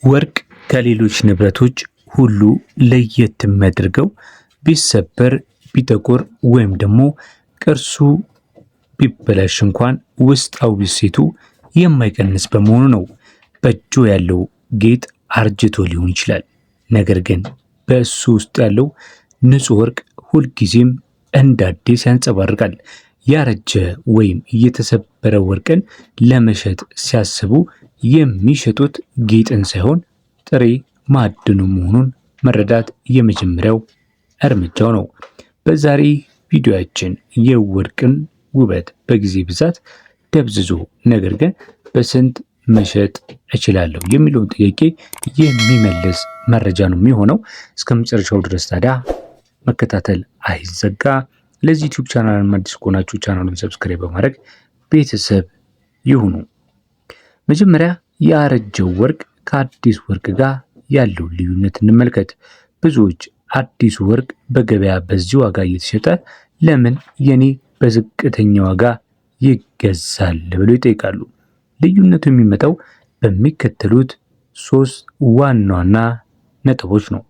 ወርቅ ከሌሎች ንብረቶች ሁሉ ለየት የሚያደርገው ቢሰበር ቢጠቁር ወይም ደግሞ ቅርሱ ቢበላሽ እንኳን ውስጣዊ እሴቱ የማይቀንስ በመሆኑ ነው። በእጁ ያለው ጌጥ አርጅቶ ሊሆን ይችላል፣ ነገር ግን በእሱ ውስጥ ያለው ንጹህ ወርቅ ሁልጊዜም እንደ አዲስ ያንጸባርቃል። ያረጀ ወይም የተሰበረ ወርቅን ለመሸጥ ሲያስቡ የሚሸጡት ጌጥን ሳይሆን ጥሬ ማዕድኑ መሆኑን መረዳት የመጀመሪያው እርምጃው ነው። በዛሬ ቪዲዮአችን የወርቅን ውበት በጊዜ ብዛት ደብዝዞ ነገር ግን በስንት መሸጥ እችላለሁ የሚለውን ጥያቄ የሚመልስ መረጃ ነው የሚሆነው። እስከ መጨረሻው ድረስ ታዲያ መከታተል አይዘጋ። ለዚህ ዩቲዩብ ቻናል አዲስ ከሆናችሁ ቻናሉን ሰብስክራይብ በማድረግ ቤተሰብ ይሁኑ። መጀመሪያ ያረጀው ወርቅ ከአዲስ ወርቅ ጋር ያለውን ልዩነት እንመልከት። ብዙዎች አዲሱ ወርቅ በገበያ በዚህ ዋጋ እየተሸጠ ለምን የኔ በዝቅተኛ ዋጋ ይገዛል ብለው ይጠይቃሉ። ልዩነቱ የሚመጣው በሚከተሉት ሶስት ዋና ዋና ነጥቦች ነው።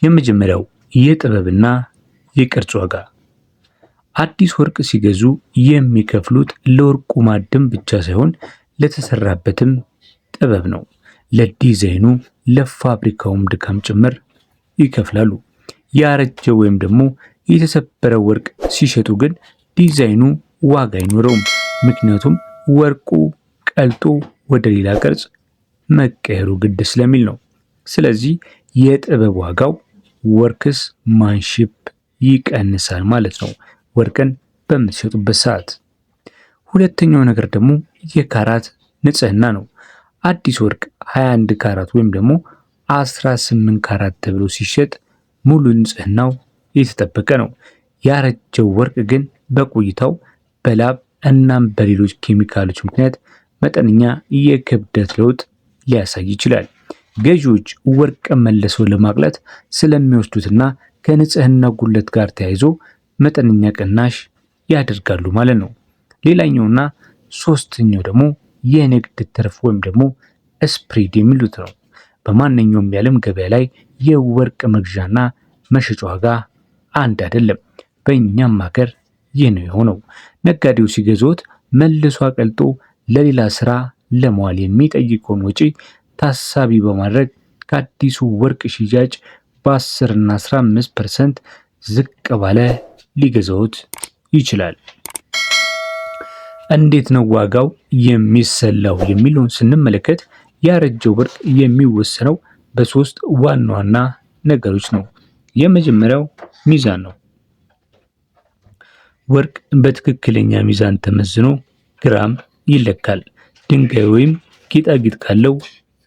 የመጀመሪያው የጥበብና የቅርጽ ዋጋ። አዲስ ወርቅ ሲገዙ የሚከፍሉት ለወርቁ ማዕድን ብቻ ሳይሆን ለተሰራበትም ጥበብ ነው። ለዲዛይኑ፣ ለፋብሪካውም ድካም ጭምር ይከፍላሉ። ያረጀ ወይም ደግሞ የተሰበረ ወርቅ ሲሸጡ ግን ዲዛይኑ ዋጋ አይኖረውም፣ ምክንያቱም ወርቁ ቀልጦ ወደ ሌላ ቅርጽ መቀየሩ ግድ ስለሚል ነው። ስለዚህ የጥበብ ዋጋው ወርክስ ማንሺፕ ይቀንሳል ማለት ነው ወርቅን በምትሸጡበት ሰዓት። ሁለተኛው ነገር ደግሞ የካራት ንጽህና ነው። አዲስ ወርቅ 21 ካራት ወይም ደግሞ 18 ካራት ተብሎ ሲሸጥ ሙሉ ንጽህናው የተጠበቀ ነው። ያረጀው ወርቅ ግን በቆይታው በላብ እናም በሌሎች ኬሚካሎች ምክንያት መጠነኛ የክብደት ለውጥ ሊያሳይ ይችላል። ገዢዎች ወርቅ መልሰው ለማቅለጥ ስለሚወስዱትና ከንጽህና ጉድለት ጋር ተያይዞ መጠነኛ ቅናሽ ያደርጋሉ ማለት ነው። ሌላኛውና ሶስተኛው ደግሞ የንግድ ትርፍ ወይም ደግሞ ስፕሪድ የሚሉት ነው። በማንኛውም የዓለም ገበያ ላይ የወርቅ መግዣና መሸጫ ዋጋ አንድ አይደለም። በእኛም ሀገር ይህ ነው የሆነው። ነጋዴው ሲገዙት መልሶ አቀልጦ ለሌላ ስራ ለመዋል የሚጠይቀውን ወጪ ታሳቢ በማድረግ ከአዲሱ ወርቅ ሽያጭ በ10 እና 15% ዝቅ ባለ ሊገዛውት ይችላል። እንዴት ነው ዋጋው የሚሰላው የሚለውን ስንመለከት ያረጀው ወርቅ የሚወሰነው በሶስት ዋና ዋና ነገሮች ነው። የመጀመሪያው ሚዛን ነው። ወርቅ በትክክለኛ ሚዛን ተመዝኖ ግራም ይለካል። ድንጋይ ወይም ጌጣጌጥ ካለው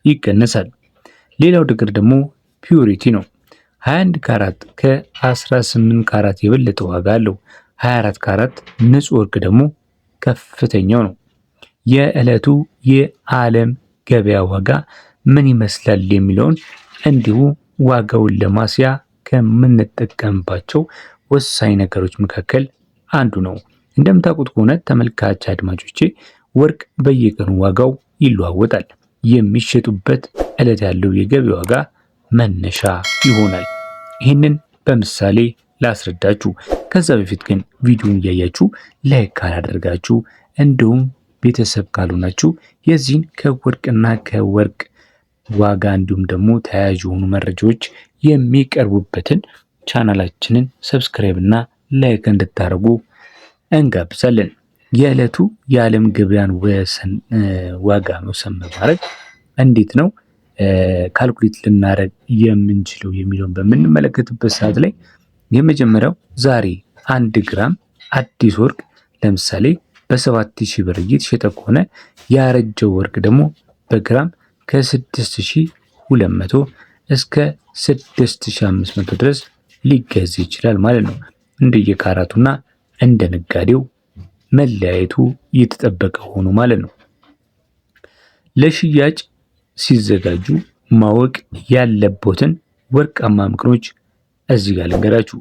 ይቀነሳል። ሌላው ነገር ደግሞ ፒዩሪቲ ነው። 21 ካራት ከ18 ካራት የበለጠ ዋጋ አለው። 24 ካራት ንጹህ ወርቅ ደግሞ ከፍተኛው ነው። የዕለቱ የዓለም ገበያ ዋጋ ምን ይመስላል የሚለውን እንዲሁ ዋጋውን ለማስያ ከምንጠቀምባቸው ወሳኝ ነገሮች መካከል አንዱ ነው። እንደምታውቁት ከሆነ ተመልካች አድማጮቼ ወርቅ በየቀኑ ዋጋው ይለዋወጣል። የሚሸጡበት ዕለት ያለው የገበያ ዋጋ መነሻ ይሆናል። ይህንን በምሳሌ ላስረዳችሁ። ከዛ በፊት ግን ቪዲዮን እያያችሁ ላይክ ካላደረጋችሁ እንዲሁም ቤተሰብ ካልሆናችሁ የዚህን ከወርቅና ከወርቅ ዋጋ እንዲሁም ደግሞ ተያያዥ የሆኑ መረጃዎች የሚቀርቡበትን ቻናላችንን ሰብስክራይብ እና ላይክ እንድታደርጉ እንጋብዛለን። የዕለቱ የዓለም ገበያን ዋጋ መውሰን በማድረግ እንዴት ነው ካልኩሌት ልናደርግ የምንችለው የሚለውን በምንመለከትበት ሰዓት ላይ የመጀመሪያው ዛሬ 1 ግራም አዲስ ወርቅ ለምሳሌ በ7000 ብር እየተሸጠ ከሆነ ያረጀው ወርቅ ደግሞ በግራም ከ6200 እስከ 6500 ድረስ ሊገዛ ይችላል ማለት ነው። እንደየካራቱና እንደ ነጋዴው መለያየቱ የተጠበቀ ሆኖ ማለት ነው። ለሽያጭ ሲዘጋጁ ማወቅ ያለቦትን ወርቃማ ምክሮች እዚህ ጋር ልንገራችሁ።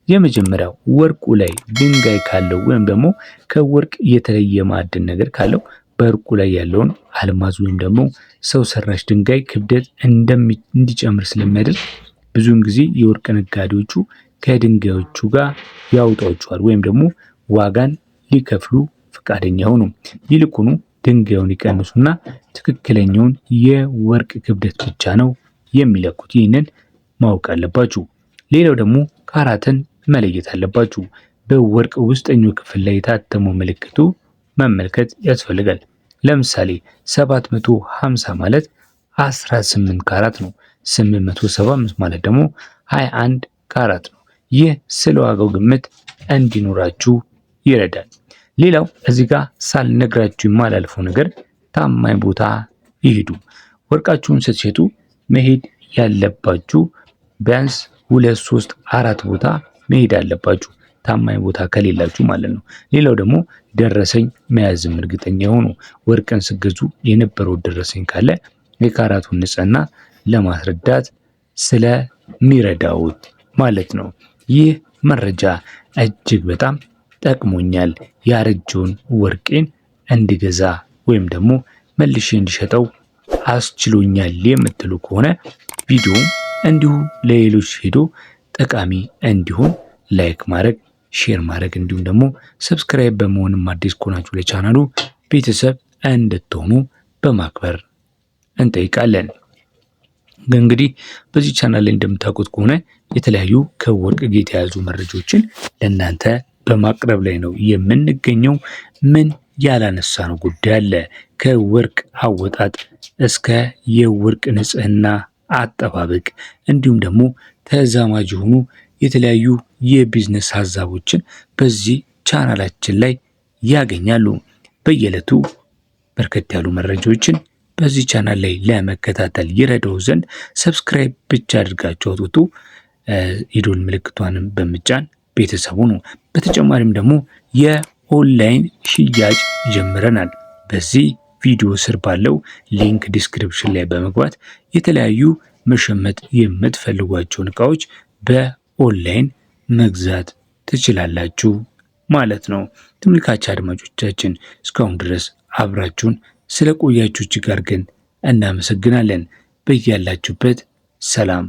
የመጀመሪያው ወርቁ ላይ ድንጋይ ካለው ወይም ደግሞ ከወርቅ የተለየ ማዕድን ነገር ካለው በወርቁ ላይ ያለውን አልማዝ ወይም ደግሞ ሰው ሰራሽ ድንጋይ ክብደት እንዲጨምር ስለሚያደርግ ብዙውን ጊዜ የወርቅ ነጋዴዎቹ ከድንጋዮቹ ጋር ያውጧቸዋል ወይም ደግሞ ዋጋን ሊከፍሉ ፈቃደኛ ሆኑ። ይልቁኑ ድንጋዩን ይቀንሱና ትክክለኛውን የወርቅ ክብደት ብቻ ነው የሚለኩት። ይህንን ማወቅ አለባችሁ። ሌላው ደግሞ ካራትን መለየት አለባችሁ። በወርቅ ውስጠኛው ክፍል ላይ የታተመው ምልክቱ መመልከት ያስፈልጋል። ለምሳሌ 750 ማለት 18 ካራት ነው። 875 ማለት ደግሞ 21 ካራት ነው። ይህ ስለ ዋጋው ግምት እንዲኖራችሁ ይረዳል። ሌላው እዚህ ጋር ሳልነግራችሁ የማላልፈው ነገር ታማኝ ቦታ ይሄዱ። ወርቃችሁን ስትሸጡ መሄድ ያለባችሁ ቢያንስ 2፣ 3፣ 4 ቦታ መሄድ አለባችሁ። ታማኝ ቦታ ከሌላችሁ ማለት ነው። ሌላው ደግሞ ደረሰኝ መያዝም እርግጠኛ የሆኑ ወርቅን ስገዙ የነበረው ደረሰኝ ካለ የካራቱን ንጽህና ለማስረዳት ስለሚረዳውት ማለት ነው። ይህ መረጃ እጅግ በጣም ጠቅሞኛል፣ ያረጀውን ወርቄን እንዲገዛ ወይም ደግሞ መልሼ እንዲሸጠው አስችሎኛል የምትሉ ከሆነ ቪዲዮ እንዲሁ ለሌሎች ሄዶ ጠቃሚ እንዲሆን ላይክ ማድረግ፣ ሼር ማድረግ እንዲሁም ደግሞ ሰብስክራይብ በመሆንም አዲስ ከሆናችሁ ለቻናሉ ቤተሰብ እንድትሆኑ በማክበር እንጠይቃለን። እንግዲህ በዚህ ቻናል ላይ እንደምታውቁት ከሆነ የተለያዩ ከወርቅ ጋር የተያዙ መረጃዎችን ለእናንተ በማቅረብ ላይ ነው የምንገኘው። ምን ያላነሳ ነው ጉዳይ አለ? ከወርቅ አወጣጥ እስከ የወርቅ ንጽህና አጠባበቅ እንዲሁም ደግሞ ተዛማጅ የሆኑ የተለያዩ የቢዝነስ ሀሳቦችን በዚህ ቻናላችን ላይ ያገኛሉ። በየዕለቱ በርከት ያሉ መረጃዎችን በዚህ ቻናል ላይ ለመከታተል ይረዳው ዘንድ ሰብስክራይብ ብቻ አድርጋችሁ አውጡ። የደወል ምልክቷንም በመጫን ቤተሰቡ ነው። በተጨማሪም ደግሞ የኦንላይን ሽያጭ ጀምረናል። በዚህ ቪዲዮ ስር ባለው ሊንክ ዲስክሪፕሽን ላይ በመግባት የተለያዩ መሸመት የምትፈልጓቸውን እቃዎች በኦንላይን መግዛት ትችላላችሁ ማለት ነው። ተመልካች አድማጮቻችን እስካሁን ድረስ አብራችሁን ስለቆያችሁ እጅግ አድርገን እናመሰግናለን። በያላችሁበት ሰላም